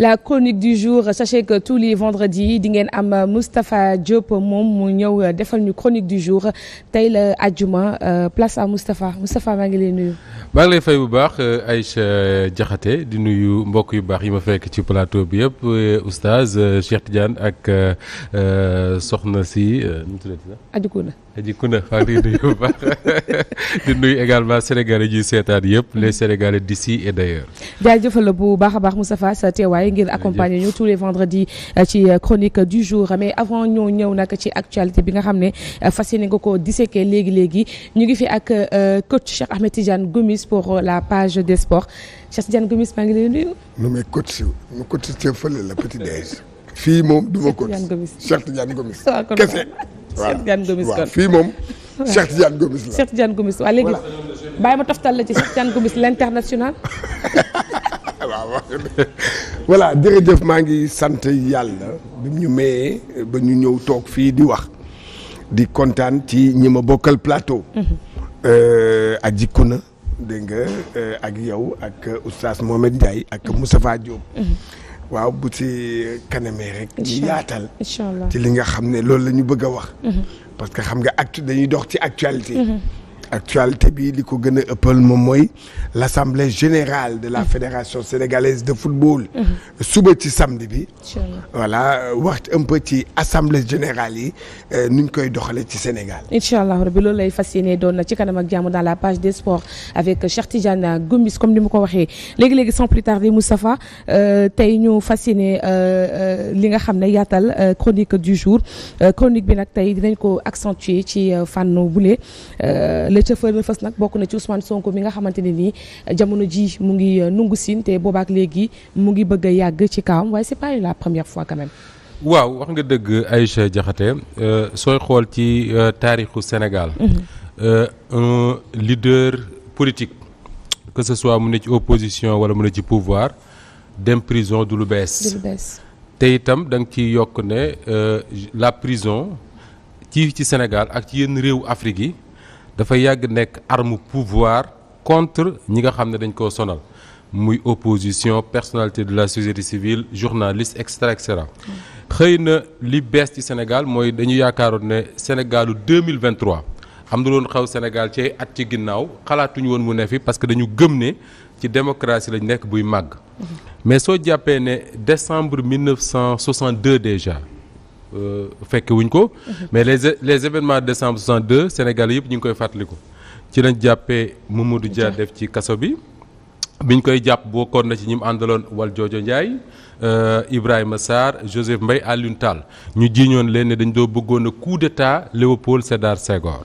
La chronique du jour, sachez que tous les vendredis di ngeen am Moustapha Diop moom mu ñëw defal ñu chronique du jour tey la àjjuma place à Moustapha maa ngi lay nuyu. maa ngi lay fay bu baax Aïcha Diakhaté di nuyu mbokk yu baax yi ma fekk ci plateau bi yëpp oustaz Cheikh Tidiane ak soxna si nu mu tuddati sax. Adji Kouna maa ngi lay nuyu bu baax di nuyu également sénégalais yi seetaan yëpp les sénégalais d'ici et d'ailleurs. jaajëfal la bu baax a baax Moustapha sa teewaay ngir accompagner ñu tous les vendredis ci chronique du jour mais avant ñoo ñëw nag ci actualité bi nga xam ne fas yéene nga ko disséquer léegi ñu ngi fi ak coach Cheikh Ahmed Tidiane Gomis pour la page des sports Cheikh Tidiane Gomis maa ngi lay nuyu. nu may coach mu coach ci fële la petit déj. fii moom du ma coach Cheikh Tidiane Gomis kese. Cheikh Tidiane Gomis kon fii moom Cheikh Tidiane Gomis la. Cheikh Tidiane Gomis waaw léegi bàyyi ma toftal la ci Cheikh Tidiane Gomis l'international. waaw voilà jërëjëf maa ngi sant yàlla bi ñu mayee ba ñu ñëw toog fii di wax di kontaan ci ñi ma bokkal plateau. ak Jikuna dégg nga ak yow ak oustaz Mohamed Ndiaye ak Moustapha Diop. waaw bu ci kanamee rek. ñu yaatal ci li nga xam ne loolu la ñu bëgg a wax. parce que xam nga dañuy dox ci actualité. actualité bi li ko gën a ëppal moom mooy l'assemblée générale de la fédération sénégalaise de football. suba ci samedi bi. voilà wax un peu ci assemblée générale yi nuñ koy doxalee ci Sénégal. incha allah rabbi loolu lay fas yéene doon ci kanam ak jàmm dans la page des sports avec Cheikh Tidiane Gomis comme ni ma ko waxee léegi sans plus tarder Moustapha tey ñu fas yéene li nga xam ne yaatal chronique du jour chronique bi nag tey dinañ ko accentuer ci fànn bule. ca fës nag bokk na ci Ousmane Sonko mi nga xamante ne nii jamono ji mu ngi nungu siin te boobaak léegi mu ngi bëgg a yàgg ci kawam waaye c'est pas la première fois quand même. waaw wax nga dëgg Aïcha Diakhaté sooy xool ci taarixu Sénégal. Un leader politique que ce soit mu ne ci opposition wala mu ne ci pouvoir dem prison du lu bees. te itam da nga ciy yokk ne la prison ci Sénégal ak ci yenn réewu Afrique yi. dafa yàgg nekk arme pouvoir contre ñi nga xam ne dañ koo sonal muy opposition personnalité de la société civile journaliste et cetera xëy na li bees ci Sénégal mooy dañu yaakaaroon ne Sénégalu 2023 am na loon xew Sénégal ci ay at ci ginnaaw xalaatuñu woon mu ne fi parce que dañu gëm ne ci démocratie lañ nekk buy màgg mais soo jàppee ne décembre 1962 déjà fekke wuñ ko mais les événements de décembre 62 Sénégal yëpp ñu ngi koy fàttaliku ci lañ jàppee Mamadou Dia def ci kaso bi biñ koy jàpp bokkoon na ci ñi mu àndaloon Valdiodio Ndiaye Ibrahima Sarr Joseph Mbaye Alioune Tall ñu jiiñoon leen ne dañ doo bëggoon a coup d'état Léopold Sédar Senghor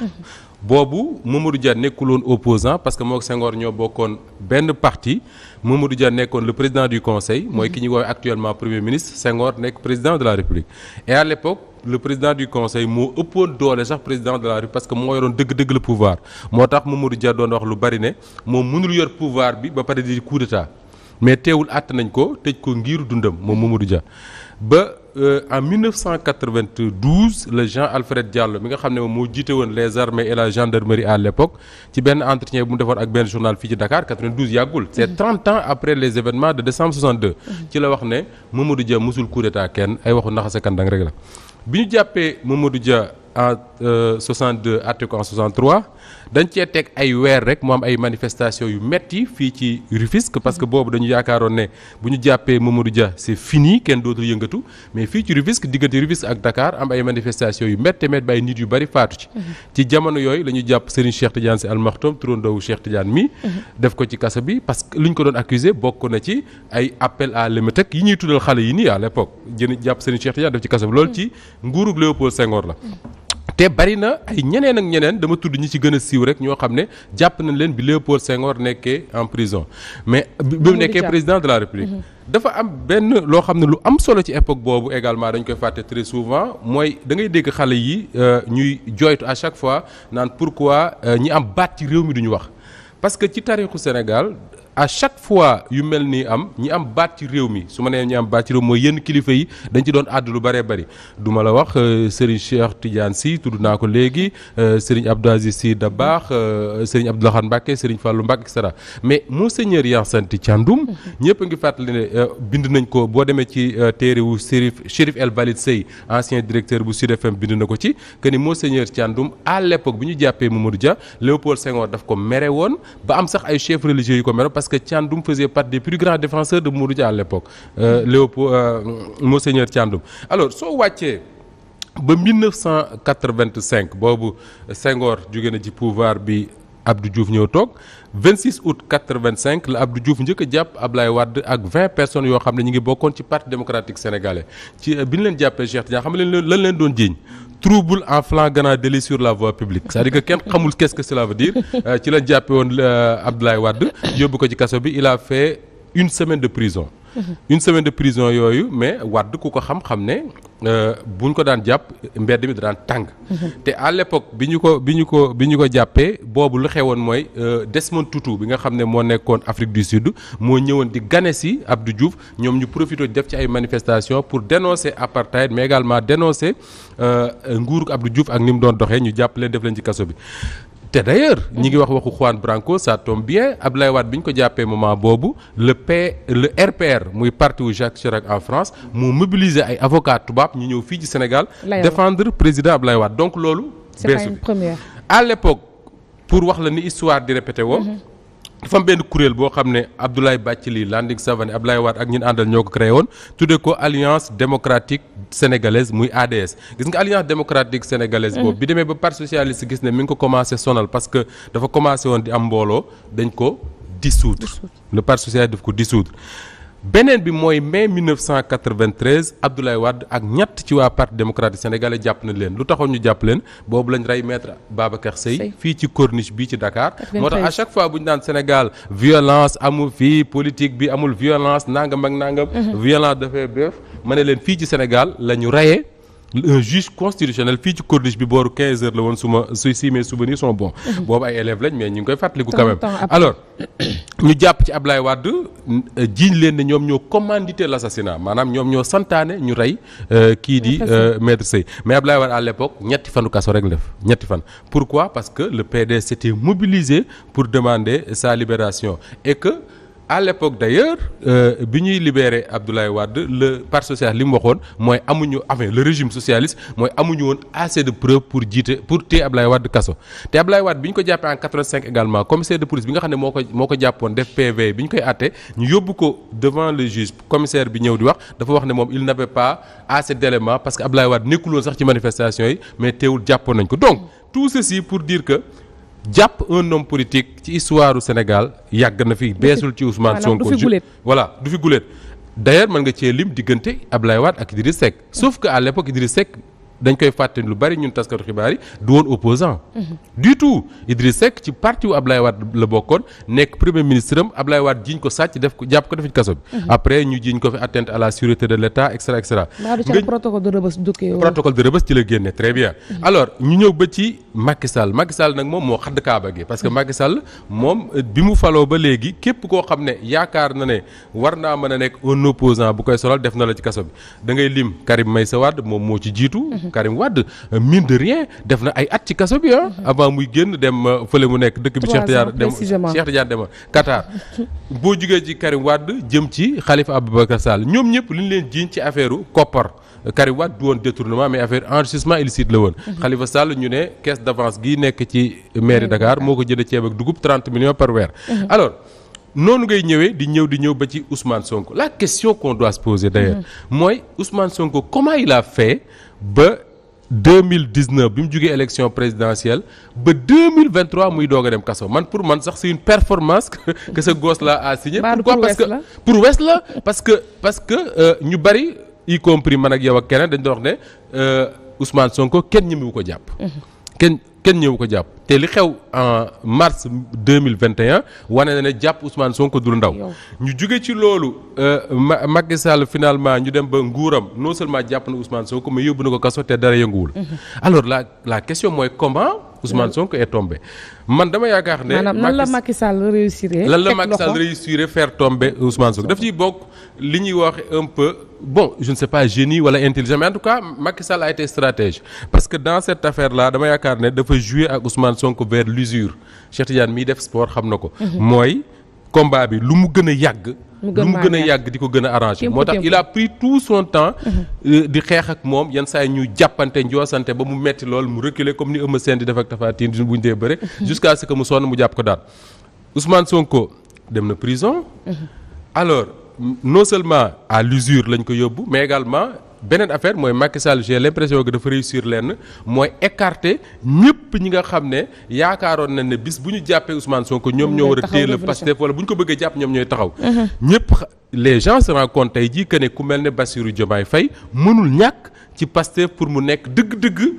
boobu Mamadou Dia nekkuloon opposant parce que mook Senghor ñoo bokkoon benn parti Mamadou Dia nekkoon le président du conseil mooy ki ñu woowee actuellement premier ministre Senghor nekk président de la République et à l'époque le président du conseil moo ëppoon doole sax président de la République parce que moo yoroon dëgg-dëgg le pouvoir moo tax Mamadou Dia doon wax lu bari ne moom mënul yor pouvoir bi ba pare di coup d'état mais teewul àtt nañ ko tëj ko ngiru dundam moom Mamadou Dia ba en 1992 le Jean Alfred Diallo mi nga xam ne moom moo jiite woon les armées et la gendarmerie à l'époque ci benn entretien bu mu defoon ak benn journal fii ci Dakar 92 yàggul c'est 30 ans après les événements de décembre 62 ci la wax ne Mamadou Dia musul coup d'état kenn ay waxu naxase kandang rek la bi ñu jàppee Mamadou Dia en 62 àtte ko en 63 dañ cee teg ay weer rek mu am ay manifestations yu metti fii ci Rufisque parce que boobu dañu yaakaaroon ne bu ñu jàppee Mamadou Dia c'est fini kenn dootul yëngatu mais fii ci Rufisque diggante Rufisque ak Dakar am ay manifestations yu métti ba ay nit yu bari faatu ci. ci jamono yooyu la ñu jàpp Serigne Cheikh Tidiane Sy Al Maktoum turandoowu Cheikh Tidiane mi. def ko ci kaso bi parce que li ñu ko doon accusé bokk na ci ay appel à l'émeute yi ñuy tuddal xale yi nii à l'époque jàpp Serigne Cheikh Tidiane def ci kaso bi loolu ci nguurug Léopold Senghor la. te bari na ay ñeneen ak ñeneen dama tudd ñi ci gën a siiw rek ñoo xam ne jàpp nañ leen bi Léopold Senghor nekkee en prison mais bi mu nekkee président de la République dafa am benn loo xam ne lu am solo ci époque boobu également dañ koy fàtte très souvent mooy da ngay dégg xale yi ñuy joytu à chaque fois naan pourquoi ñi am baat ci réew mi duñu wax parce que ci taarixu Sénégal à chaque fois yu mel nii am ñi am baat ci réew mi su ma nee ñi am baat ci réew mooy yenn kilifa yi dañ ci doon àddu lu bëree bëri du ma la wax Serigne Cheikh Tidiane Sy tudd naa ko léegi Serigne Abdou Aziz Sy Dabakh Serigne Abdou Lahad Mbacké Serigne Fallou Mbacké et cetera mais Monseigneur Hyacinthe Thiandoum ñëpp a ngi fàttali ne bind nañ ko boo demee ci téere wu Chérif El Walid Sey ancien directeur bu Sud FM bind na ko ci que ni Monseigneur Thiandoum à l'époque bi ñu jàppee Mamadou Dia Léopold Senghor daf ko mere woon ba am sax ay chefs religieux yu ko mere parce que Thiandoum faisait partie des plus grands défenseurs de Mamadou Dia à l'époque Monseigneur Thiandoum alors soo wàccee ba 1985 boobu Senghor jóge na ci pouvoir bi Abdou Diouf ñëw toog 26 août 85 la Abdou Diouf njëkk a jàpp Ablaye Wade ak 20 personnes yoo xam ne ñu ngi bokkoon ci parti démocratique sénégalais ci bi ñu leen jàppee Cheikh Tidiane xam nga lan leen doon jiiñ trouble en flagrant délit sur la voie publique c'est-à-dire que kenn xamul qu'est-ce que cela veut dire ci la jàppe woon Abdoulaye Wade yóbbu ko ci kaso bi il a fait une semaine de prison une semaine de prison yooyu mais Wade ku ko xam-xam ne buñ ko daan jàpp mbedd mi da daan tàng te à l'époque bi ñu ko jàppee boobu lu xewoon mooy Desmond Tutu bi nga xam ne moo nekkoon Afrique du Sud moo ñëwoon di gane si Abdou Diouf ñoom ñu profité def ci ay manifestations pour dénoncer apartheid mais également dénoncer nguuru Abdou Diouf ak ni mu doon doxee ñu jàpp leen def leen ci kaso bi te d'ailleurs ñi ngi wax waxu Juan Branco ça tombe bien Abdoulaye Wade bi ñu ko jàppee moment boobu le RPR muy parti wu Jacques Chirac en France moo mobiliser ay avocats tubaab ñu ñëw fii ci Sénégal défendre président Abdoulaye Wade donc loolu beesu bi à l'époque pour wax la ni histoire di répété woo dafa am benn kuréel boo xam ne Abdoulaye Bathily Landing Savané Abdoulaye Wade ak ñin àndal ñoo ko créé woon tuddee ko Alliance démocratique sénégalaise muy ADS gis nga Alliance démocratique sénégalaise boobu bi demee ba parti socialiste gis ne mi ngi ko commencé sonal parce que dafa commencé woon di am mbooloo dañ ko dissoudre le parti socialiste daf ko dissoudre beneen bi mooy mai 1993 Abdoulaye Wade ak ñett ci waa parti démocratique sénégalais jàpp na leen lu taxoon ñu jàpp leen boobu lañ rey maître Babacar Seye fii ci corniche bii ci Dakar moo tax à chaque fois bu ñu naan Sénégal violence amul fii politique bi amul violence nangam ak nangam violence dafay bref ma ne leen fii ci Sénégal la ñu reyee un juge constitutionnel fii ci corniche bi booru 15 heures la woon si mes souvenirs sont bons boobu ay élèves lañ mais ñu ngi koy fàttaliku quand même alors ñu jàpp ci Ablaye Wade jiiñ leen ne ñoom ñoo commandité l'assassinat maanaam ñoom ñoo santaane ñu rey kii di maître Seye mais Ablaye Wade à l'époque ñetti fanu kaso rek def ñetti fan pourquoi parce que le PDS s'était mobilisé pour demander sa libération et que à l'époque d'ailleurs bi ñuy libérer Abdoulaye Wade le parti socialiste li mu waxoon mooy amuñu enfin le régime socialiste mooy amuñu woon assez de preuves pour téye Abdoulaye Wade kaso te Abdoulaye Wade bi ñu ko jàppee en 85 également commissaire de police bi nga xam ne moo ko jàppoon def PV bi ñu koy àtte ñu yóbbu ko devant le juge commissaire bi ñëw di wax dafa wax ne moom il n'avait pas assez d'éléments parce que Abdoulaye Wade nekkul woon sax ci manifestation yi mais teewul jàppoon nañ ko donc tout ceci pour dire que jàpp un homme politique ci histoire du Sénégal yàgg na fi beesul ci Ousmane Sonko voilà du fi guléet d'ailleurs mën nga cee lim diggante Ablaye Wade ak Idriss Seck sauf que à l'époque Idriss Seck dañ koy fàtte lu bari ñun taskatu xibaar yi du woon opposant du tout Idriss Seck ci parti wu Ablaye Wade la bokkoon nekk premier ministre am Ablaye Wade jiiñ ko sàcc def ko jàpp ko def ci kaso bi après ñu jiiñ ko fi atteinte à la sûreté de l'État et cetera et cetera protocole de Rebeuss ci la génne très bien alors ñu ñëw ba ci Macky Sall nag moom moo xadd kaaba gi parce que Macky Sall moom bi mu faloo ba léegi képp koo xam ne yaakaar na ne war naa mën a nekk un opposant bu koy solal def na la ci kaso bi da ngay lim Karim Meïssa Wade moom moo ci jiitu Karim Wade mine de rien def na ay at ci kaso bi avant muy génn dem fële mu nekk dëkk bi Cheikh Tidiane dem Qatar boo jugee ci Karim Wade jëm ci Khalifa Ababacar Sall ñoom ñëpp li ñu leen jiiñ ci affaire koppar Karim Wade du woon détournement mais affaire enrichissement illicite la woon Khalifa Sall ñu ne caisse d'avance gi nekk ci mairie Dakar moo ko jënd ceeb ak dugub 30 millions par weer alors noonu ngay ñëwee di ñëw ba ci Ousmane Sonko la question qu'on doit se poser d'ailleurs mooy Ousmane Sonko comment il a fait ba 2019 bi mu jógee élection présidentielle ba 2023 muy doog a dem kaso man pour man sax c'est une performance que ce gosse là a signé pourquoi parce que parce que ñu bari y compris man ak yow ak keneen dañ doon wax ne Ousmane Sonko kenn ñemewu ko jàpp kenn ñëwu ko jàpp te li xew en mars 2021 wane na ne jàpp Ousmane Sonko du ndaw ñu jóge ci loolu Macky Sall finalement ñu dem ba nguuram non seulement jàpp na Ousmane Sonko mais yóbbu na ko kaso te dara yënguwul alors la question mooy comment Ousmane Sonko est tombé man dama yaakaar ne. maanaam nan la Macky Sall réussir. lan la Macky Sall réussir faire tomber Ousmane Sonko daf ciy bokk li ñuy wax un peu bon je ne sais pas génie wala intelligent mais en tout cas Macky Sall a été stratège parce que dans cette affaire là dama yaakaar ne dafa jouer ak Ousmane Sonko vers l'usure Cheikh Tidiane miy def sport xam na ko. mooy combat bi lu mu gën a yàgg. lu mu gën a yàgg di ko gën a arrangé moo tax il a pris tout son temps di xeex ak moom yenn saa yi ñu jàppante njoosante ba mu metti lool mu reculer comme ni Eumeu Sène di def ak Tapha Tine buñ dee bëre jusqu'à ce que mu sonn mu jàpp ko daal Ousmane Sonko dem na prison alors non seulement à l'usure lañ ko yóbbu mais également beneen affaire mooy Macky Sall j'ai l'impression que dafa réussir lenn mooy écarter ñëpp ñi nga xam ne yaakaaroon nañ ne bis bu ñu jàppee Ousmane Sonko ñoom ñoo war a téye le Pastef wala bu ñu ko bëggee jàpp ñoom ñooy taxaw ñëpp les gens se rendent compte tey jii que ne ku mel ne Bassirou Diomaye Faye mënul ñàkk ci Pastef pour mu nekk dëgg-dëgg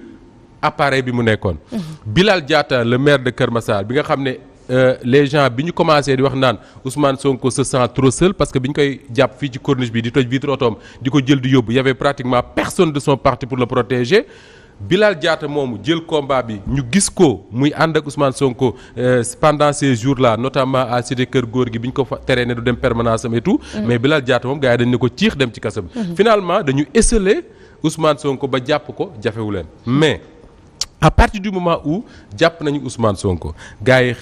appareil bi mu nekkoon Bilal Diatta le maire de Keur Massar bi nga xam ne les gens bi ñu commencé di wax naan Ousmane Sonko se sent trop seul parce que bi ñu koy jàpp fii ci corniche bi di toj vitre otoom di ko jël di yóbbu y avait pratiquement personne de son parti pour le protéger Bilal Diatta moomu jël combat bi ñu gis ko muy ànd ak Ousmane Sonko pendant ces jours là notamment à Cité Kër Góor gi bi ñu ko fa teree ne du dem permanence am et tout mais Bilal Diatta moom gars yi dañ ne ko ciix dem ci kaso bi finalement dañu esseler Ousmane Sonko ba jàpp ko jafewu leen mais à partir du moment où jàpp nañu Ousmane Sonko gars yi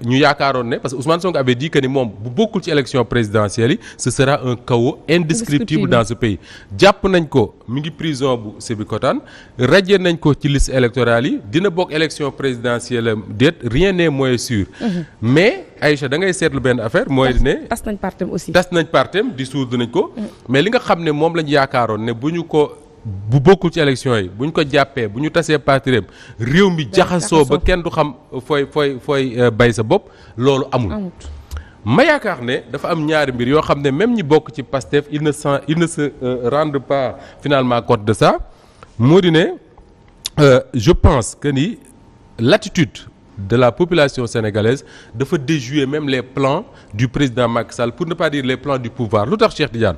ñu yaakaaroon ne parce que Ousmane Sonko avait dit que ni moom bu bokkul ci élection présidentielle yi ce sera un chaos indescriptible dans ce pays jàpp nañ ko mi ngi prison bu Sébikotane radié nañ ko ci liste électorale yi dina bokk élection présidentielle déet rien n'est moins sûr mais Aïcha da ngay seetlu benn affaire mooy ne tas nañ partem aussi tas nañ partem dissoudre nañ ko mais li nga xam ne moom lañ yaakaaroon ne bu ñu ko bu bokkul ci élection yi bu ñu ko jàppee bu ñu tasee partiram réew mi jaxasoo ba kenn du xam fooy bay sa bopp loolu amul ma yaakaar ne dafa am ñaari mbir yoo xam ne même ñi bokk ci Pastef il ne se rendent pas finalement compte de ça moo di ne je pense que ni l'attitude de la population sénégalaise dafa déjouer même les plans du président Macky Sall pour ne pas dire les plans du pouvoir lu tax Cheikh Tidiane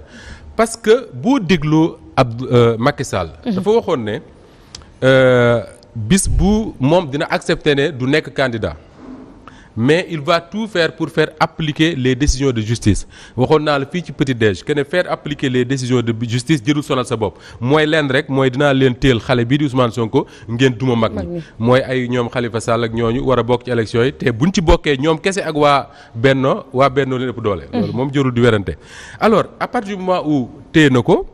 parce que boo dégloo Macky Sall dafa waxoon ne bis bu moom dina accepter ne du nekk candidat mais il va tout faire pour faire appliquer les décisions de justice waxoon naa la fii ci Petit Déj que ne faire appliquer les décisions de justice jërul sonal sa bopp mooy leen rek mooy dinaa leen téel xale bii di Ousmane Sonko ngeen duma mag ñi mooy ay ñoom Khalifa Sall ak ñooñu war a bokk ci élection yi te buñ ci bokkee ñoom kese ak waa Benno leen ëpp doole loolu moom jërul di werante alors à partir du moment où téye na ko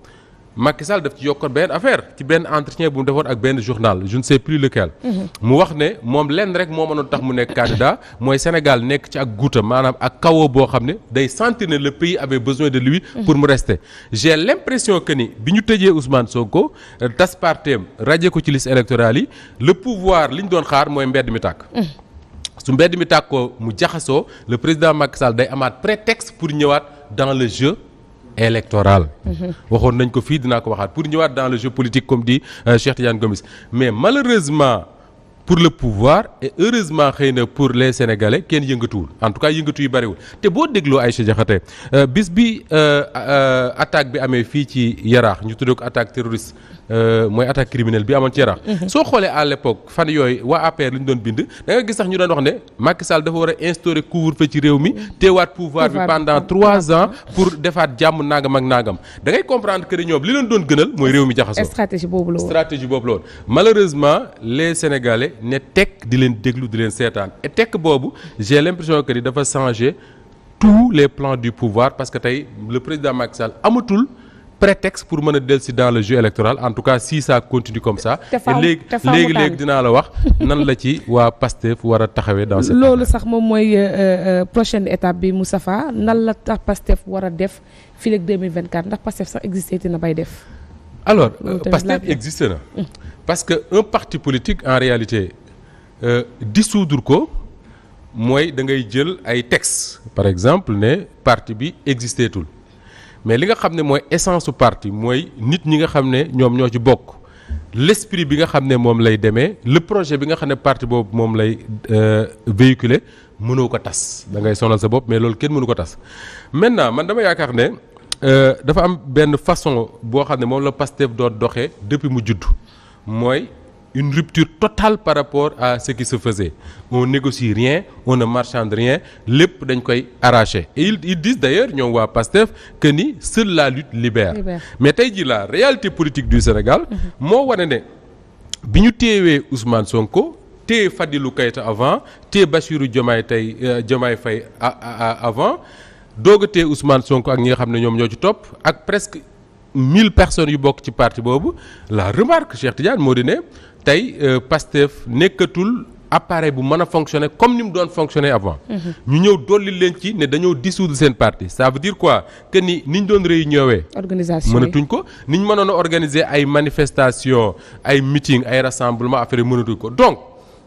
Macky Sall daf ci yokkoon benn affaire ci benn entretien bu mu defoon ak benn journal je ne sais plus lequel. mu wax ne moom lenn rek moo mënoon tax mu nekk candidat mooy Sénégal nekk ci ak guuta maanaam ak kawoo boo xam ne day sentir ne le pays avait besoin de lui pour mu rester. j'ai l'impression que ni bi ñu tëjee Ousmane Sonko tas parteem radié ko ci liste électorale yi le pouvoir li ñu doon xaar mooy mbedd mi tàkk. su mbedd mi tàkkoo mu jaxasoo le président Macky Sall day amaat prétexte pour ñëwaat dans le jeu. électoral waxoon nañ ko fii dinaa ko waxaat pour ñëwaat dans le jeu politique comme dit Cheikh Tidiane Gomis mais malheureusement pour le pouvoir et heureusement xëy na pour les Sénégalais kenn yëngatuwul en tout cas yëngatu yu bariwul te boo dégloo Aïcha Diakhaté bis bi attaque bi amee fii ci Yaraax ñu tuddee ko attaque terroriste mooy attaque criminelle bi amoon ci Yaraax soo xoolee à l'époque fan yooyu waa APR li ñu doon bind da nga gis sax ñu doon wax ne Macky Sall dafa war a instaurer couvre-feu ci réew mi teewaat pouvoir bi pendant 3 ans pour defaat jàmm nangam ak nangam da ngay comprendre que ñoom li leen doon gënal mooy réew mi jaxasoo stratégie boobu la woon malheureusement les Sénégalais ne tekk di leen déglu di leen seetaan et tekk boobu j'ai l'impression que ni dafa changer tous les plans du pouvoir parce que tey le président Macky Sall amatul prétexte pour mën a dellusi dans le jeu électoral en tout cas si ça continue comme ça léegi dinaa la wax nan la ci waa Pastef war a taxawee dans cette loolu sax moom mooy prochaine étape bi Moustapha nan la tax Pastef war a def fii ak 2024 ndax Pastef sax existé na bay def alors Pastef existé na parce que un parti politique en réalité dissoudre ko mooy da ngay jël ay textes par exemple ne parti bi existé tul mais li nga xam ne mooy essence su parti mooy nit ñi nga xam ne ñoom ñoo ci bokk l'esprit bi nga xam ne moom lay demee le projet bi nga xam ne parti boobu moom lay véhiculer mënoo ko tas da ngay sonal sa bopp mais loolu kenn mënu ko tas maintenant man dama yaakaar ne dafa am benn façon boo xam ne moom la Pastef doon doxee depuis mu judd mooy une rupture totale par rapport à ce qui se faisait. On négocie rien, on ne marchande rien, lépp dañ koy arracher. Et ils disent d'ailleurs ñoom waa PASTEF que ni seule la lutte libère. Mais tey jii la réalité politique du Sénégal moo wane ne bi ñu téyewee Ousmane Sonko téye Fadilou Keïta avant téye Bassirou Diomaye Faye avant doog a téye Ousmane Sonko ak ñi nga xam ne ñoom ñoo ci topp ak presque 1000 personnes yu bokk ci parti boobu. La remarque Cheikh Tidiane moo di ne tey PASTEF nekkatul appareil bu mën a fonctionner comme ni mu doon fonctionner avant. ñu ñëw dolli leen ci ne dañoo dissoudre seen parti ça veut dire quoi que ni ñu doon réunion organisation mënatuñ ko ni ñu mënoon a organiser ay manifestations ay meetings ay rassemblements affaire yi mënatuñ ko donc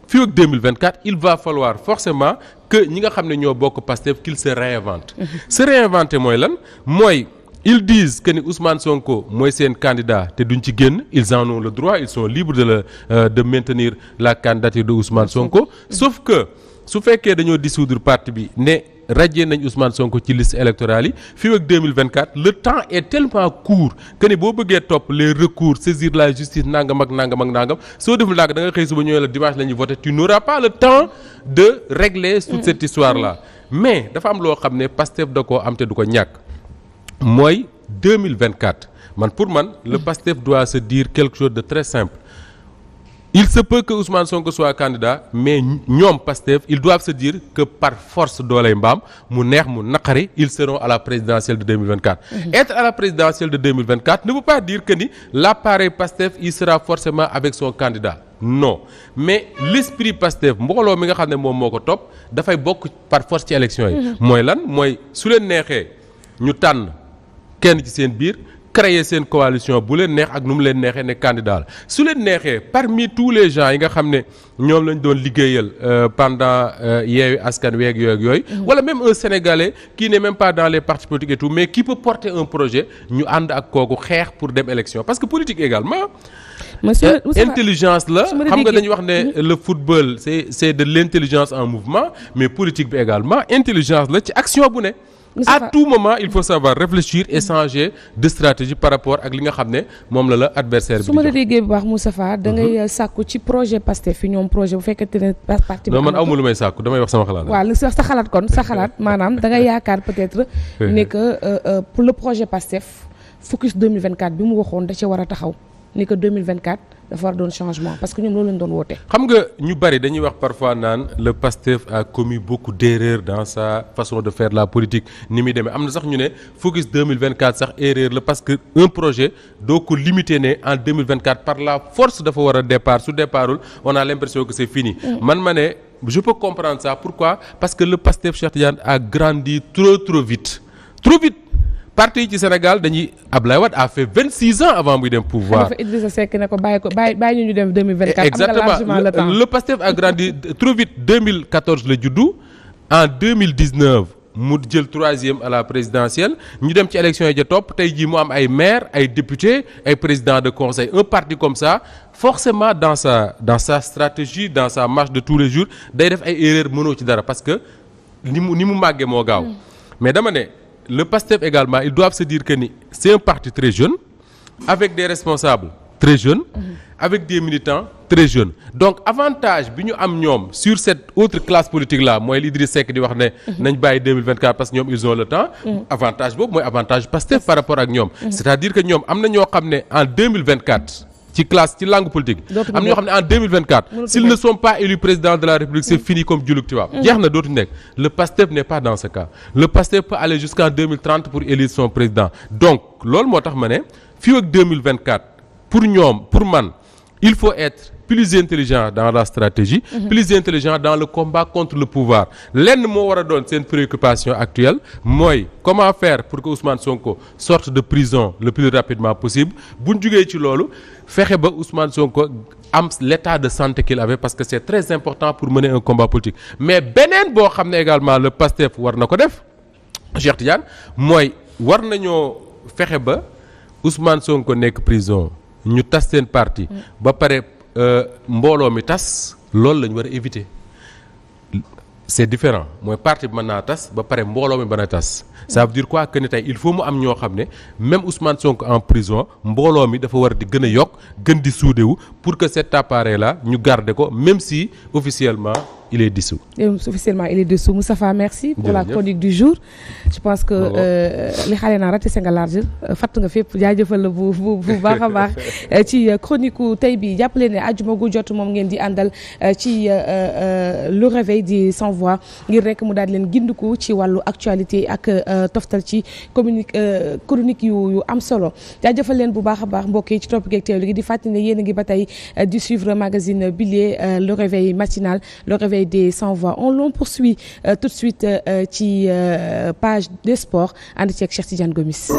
fii ak 2024 il va falloir forcément que ñi nga xam ne ñoo bokk PASTEF qu'il se réinvente. Se réinventer mooy lan mooy. Ils disent que ni Ousmane Sonko mooy seen candidat te duñ ci génn ils en ont le droit ils sont libres de maintenir la candidature de Ousmane Sonko sauf que su fekkee dañoo dissoudre parti bi ne radié nañ Ousmane Sonko ci liste électorale yi fii ak 2024 le temps est tellement court que ni boo bëggee topp les recours saisir la justice nangam ak nangam ak nangam soo deful laag da nga xëy suba ñëwee la dimanche la ñuy voté tu n'auras pas le temps de régler toute cette histoire là mais dafa am loo xam ne Pastef da koo am te du ko ñàkk. mooy 2024 man pour man le PASTEF doit se dire quelque chose de très simple il se peut que Ousmane Sonko soit candidat mais ñoom PASTEF ils doivent se dire que par force dooley mbaam mu neex mu naqari ils seront à la présidentielle de 2024. Être à la présidentielle de 2024 ne veut pas dire que ni l'appareil PASTEF il sera forcément avec son candidat non mais l'esprit PASTEF mbooloo mi nga xam ne moom moo ko topp dafay bokk par force ci élection yi. mooy lan mooy su leen neexee ñu tànn. kenn ci seen biir créer seen coalition bu leen neex ak nu mu leen neexee ne candidat la su leen neexee parmi tous les gens yi nga xam ne ñoom lañ doon liggéeyal pendant Yewwi Askan Wi ak yooyu wala même un Sénégalais qui n'est même pas dans les partis politiques et tout mais qui peut porter un projet ñu ànd ak kooku xeex pour dem élection parce que politique également intelligence la xam nga dañuy wax ne le football c'est de l'intelligence en mouvement mais politique bi également intelligence la ci action bu ne à tout moment il faut savoir réfléchir et changer de stratégie par rapport ak li nga xam ne moom la adversaire bi su ma la déggee bu baax Moustapha da ngay sàkku ci projet Pastef fi ñoom projet bu fekkente ne parti bi non man awma lu may sàkku damay wax sama xalaat waaw li sa xalaat kon sa xalaat maanaam da ngay yaakaar peut-être ne que pour le projet Pastef focus 2024 bi mu waxoon da ci war a taxaw ni que 2024 dafa war doon changement parce que ñoom loolu lañ doon woote. xam nga ñu bari dañuy wax parfois naan le PASTEF a commis beaucoup d'erreurs dans sa façon de faire la politique ni muy demee am na sax ñu ne focus 2024 sax erreur la parce que un projet doo ko limiter ne en 2024 par la force dafa war a départ su départul on a l'impression que c'est fini. man ma ne je peux comprendre ça pourquoi parce que le PASTEF Cheikh Tidiane a grandi trop vite. parti yi ci Sénégal dañuy Ablaye Wade a fait 26 ans avant muy dem pouvoir. dafa Idrissa Seck ne ko bàyyi ñu dem 2024. exactement le PASTEF a grandi trop vite 2014 la juddu en 2019 mu jël 3e à la présidentielle ñu dem ci élection yi ja topp tey jii mu am ay maire ay député ay président de conseil un parti comme ça forcément dans sa stratégie dans sa marche de tous les jours day def ay erreurs mënoo ci dara parce que ni mu màggee moo gaaw mais dama ne. Le PASTEF également ils doivent se dire que ni c'est un parti très jeune avec des responsables très jeunes avec des militants très jeunes donc avantage bi ñu am ñoom sur cette autre classe politique là mooy li Idriss Seck di wax ne nañ bàyyi 2024 parce que ñoom ils ont le temps avantage boobu mooy avantage PASTEF par rapport ak ñoom c'est-à-dire que ñoom am na ñoo xam ne en 2024 ci classe ci langue politique am na ñoo xam ne en 2024 s'ils ne sont pas élus président de la République c'est fini comme juluk tubaab jeex na dootu nekk le PASTEF n'est pas dans ce cas le PASTEF peut aller jusqu'en 2030 pour élire son président donc loolu moo tax ma ne fii ak 2024 pour ñoom pour man il faut être plus intelligent dans la stratégie plus intelligent dans le combat contre le pouvoir lenn moo war a doon seen préoccupation actuelle mooy comment faire pour que Ousmane Sonko sorte de prison le plus rapidement possible bu ñu jugee ci loolu fexe ba Ousmane Sonko am l'état de santé qu'il avait parce que c'est très important pour mener un combat politique mais beneen boo xam ne également le PASTEF war na ko def Cheikh Tidiane mooy war nañoo fexe ba Ousmane Sonko nekk prison ñu tas seen parti ba pare mbooloo mi tas loolu la ñu war a éviter c'est différent mooy parti bi mën naa tas ba pare mbooloo mi mën a tas ça veut dire quoi que ne tey il faut mu am ñoo xam ne même Ousmane Sonko en prison mbooloo mi dafa war di gën a yokk gën di suudewu pour que cet appareil là ñu garder ko même si officiellement il est dissous. Officiellement il est dissous. Moustapha, merci pour la chronique du jour. Je pense que li xale naa raté nga large fatt nga fépp jaajëfal la bu baax a baax ci chronique ku tey bi jàppale ne àjjuma gu jot moom ngeen di àndal ci le réveil di sans voix ngir rek mu daal leen gindiku ci wàllu actualité ak toftal ci chronique yu am solo jaajëfal leen bu baax a baax mbokk yi ci topp geeg teewlu gi di fàttali ne yéen a ngi ba tey di suivre magazine Bilé le réveil matinal le réveil des sans voix. On poursuit tout de suite ci page des sports ànd ci ak Cheikh Tidiane Gomis.